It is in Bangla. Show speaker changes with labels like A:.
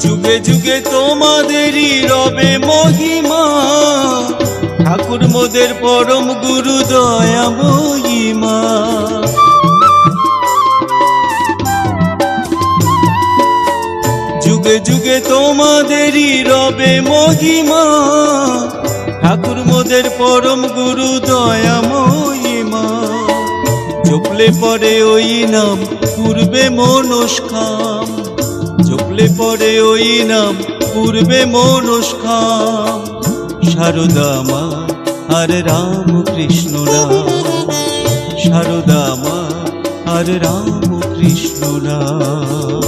A: যুগে যুগে তোমাদেরই রবে মহিমা, ঠাকুর মোদের পরম গুরু দয়াময়ী মা। যুগে যুগে তোমাদেরই রবে মহিমা, ঠাকুর মোদের পরম গুরু দয়াময়ী মা। জপলে পরে ওই নাম পূর্বে মনস্কাম, জপলে পরে ওই নাম পূর্বে মনস্কাম। সারদা মা আর রাম কৃষ্ণ নাম, সারদা মা আর রাম কৃষ্ণ নাম।